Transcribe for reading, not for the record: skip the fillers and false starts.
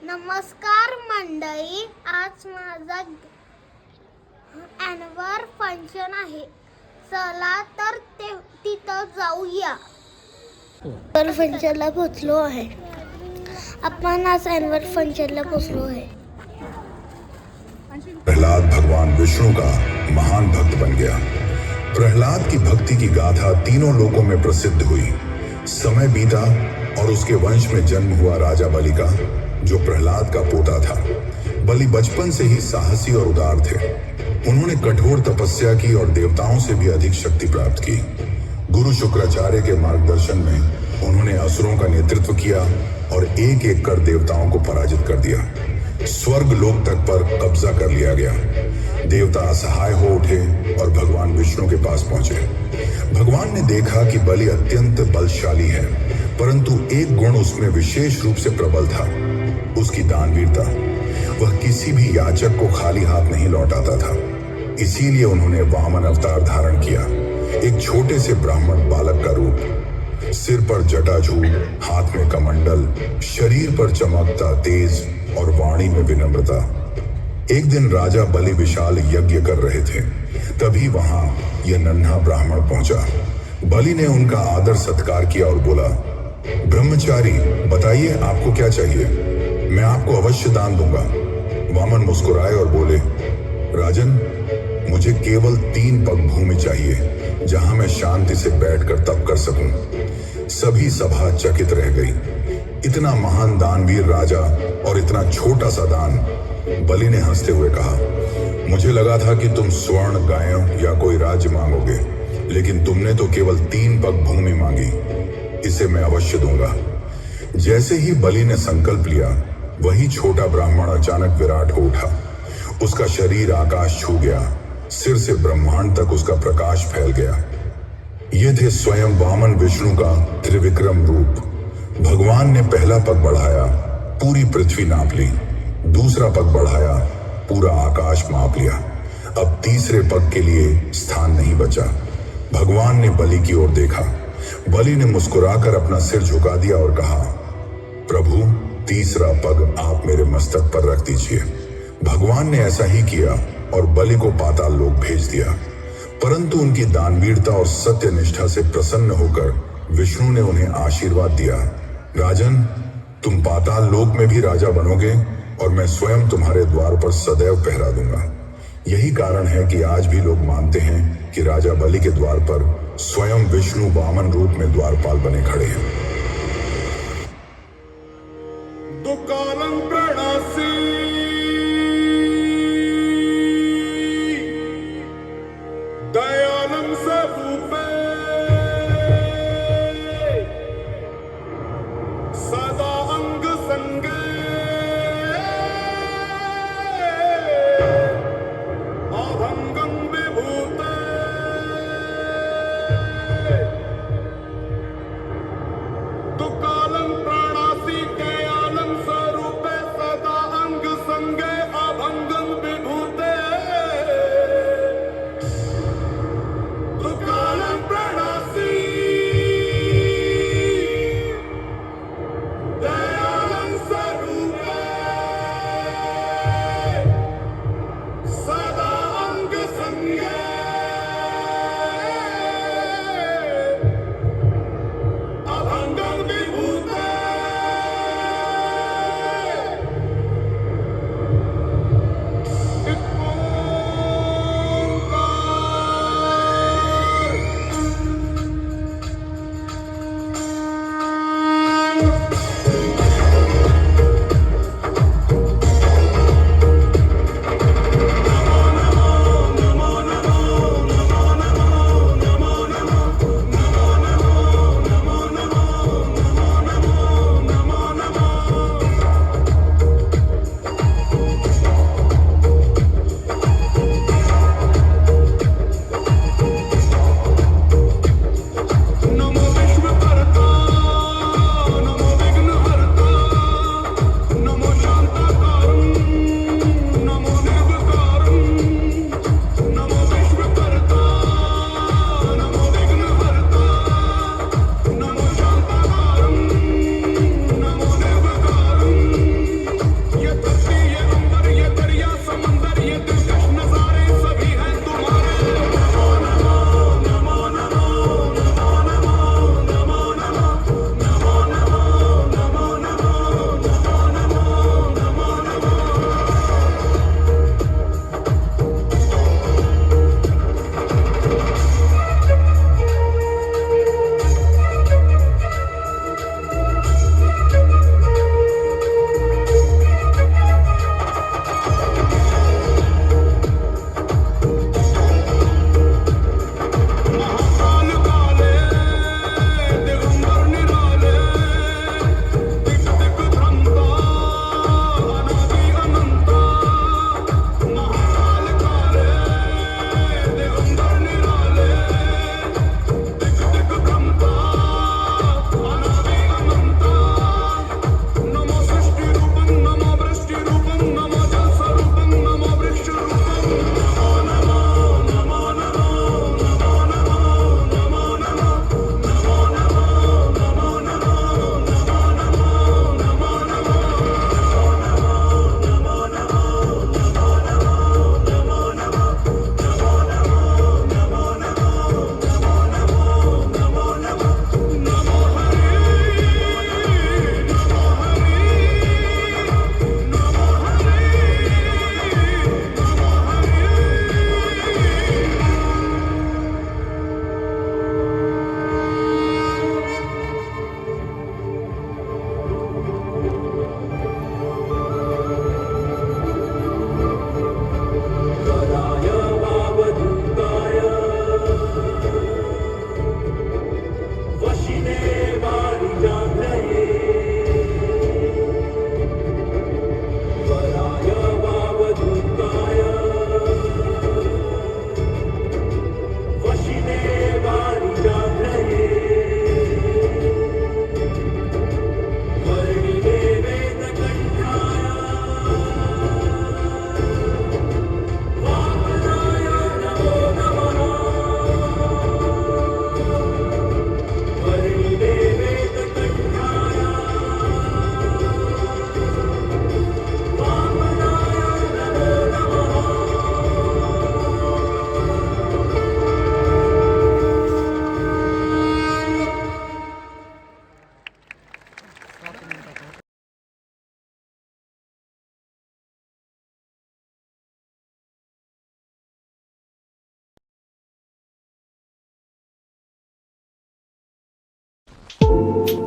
नमस्कार मंडळी, आज माझा ॲन्युअल फंक्शन आहे. चला तर तिथं जाऊया. ॲन्युअल फंक्शनला पोचलो आहे. आपण आज ॲन्युअल फंक्शनला पोचलो आहे. प्रहलाद भगवान विष्णु का महान भक्त बन गया। प्रहलाद की भक्ति की गाथा तीनों लोकों में प्रसिद्ध हुई। समय बीता और उसके वंश में जन्म हुआ राजा बलि का, जो प्रहलाद का पोता था। बलि बचपन से ही साहसी और उदार थे। उन्होंने कठोर तपस्या की और देवताओं से भी अधिक शक्ति प्राप्त की। गुरु शुक्राचार्य के मार्गदर्शन में उन्होंने असुरों का नेतृत्व किया और एक एक कर देवताओं को पराजित कर दिया। स्वर्ग लोक तक पर कब्जा कर लिया गया। देवता असहाय हो उठे और भगवान विष्णु के पास पहुंचे। भगवान ने देखा कि बलि अत्यंत बलशाली है, परंतु एक गुण उसमें विशेष रूप से प्रबल था, उसकी दानवीरता। वह किसी भी याचक को खाली हाथ नहीं लौटाता था। इसीलिए उन्होंने वामन अवतार धारण किया, एक छोटे से ब्राह्मण बालक का रूप। सिर पर जटाजूट, हाथ में कमंडल, शरीर पर चमकता तेज और वाणी में विनम्रता। एक दिन राजा बलि विशाल यज्ञ कर रहे थे, तभी वहां यह नन्हा ब्राह्मण पहुंचा। बलि ने उनका आदर सत्कार किया और बोला, ब्रह्मचारी, बताइए आपको क्या चाहिए, मैं आपको अवश्य दान दूंगा। वामन मुस्कुराए और बोले, राजन, मुझे केवल 3 पग भूमि चाहिए, जहां मैं शांति से बैठकर तप कर सकूं। सभी सभा चकित रह गई। इतना महान दानवीर राजा और इतना छोटा सा दान। बलि ने हंसते हुए कहा, मुझे लगा था कि तुम स्वर्ण, गायों या कोई राज्य मांगोगे, लेकिन तुमने तो केवल 3 पग भूमि मांगी। इसे मैं अवश्य दूंगा। जैसे ही बलि ने संकल्प लिया, वही छोटा ब्राह्मण अचानक विराट हो उठा। उसका शरीर आकाश छू गया, सिर से ब्रह्मांड तक उसका प्रकाश फैल गया। ये थे स्वयं वामन विष्णु का त्रिविक्रम रूप। भगवान ने पहला पग बढ़ाया, पूरी पृथ्वी नाप ली। दूसरा पग बढ़ाया, पूरा आकाश माप लिया। अब तीसरे पग के लिए स्थान नहीं बचा। भगवान ने बलि की ओर देखा। बलि ने मुस्कुराकर अपना सिर झुका दिया और कहा, प्रभु, तीसरा पग आप मेरे मस्तक पर रख दीजिए। भगवान ने ऐसा ही किया और बलि को पाताल लोक भेज दिया। परंतु उनकी दानवीरता और सत्य निष्ठा से प्रसन्न होकर विष्णु ने उन्हें आशीर्वाद दिया, राजन, तुम पाताल लोक में भी राजा बनोगे और मैं स्वयं तुम्हारे द्वार पर सदैव पहरा दूंगा। यही कारण है कि आज भी लोग मानते हैं कि राजा बलि के द्वार पर स्वयं विष्णु वामन रूप में द्वारपाल बने खड़े हैं। दुकालं प्रणासी दयालं स्वरूपे सदा अंग संगे अभंगं विभूते दुकालं प्रणासी दयालं स्वरूपे सदा अंग आहे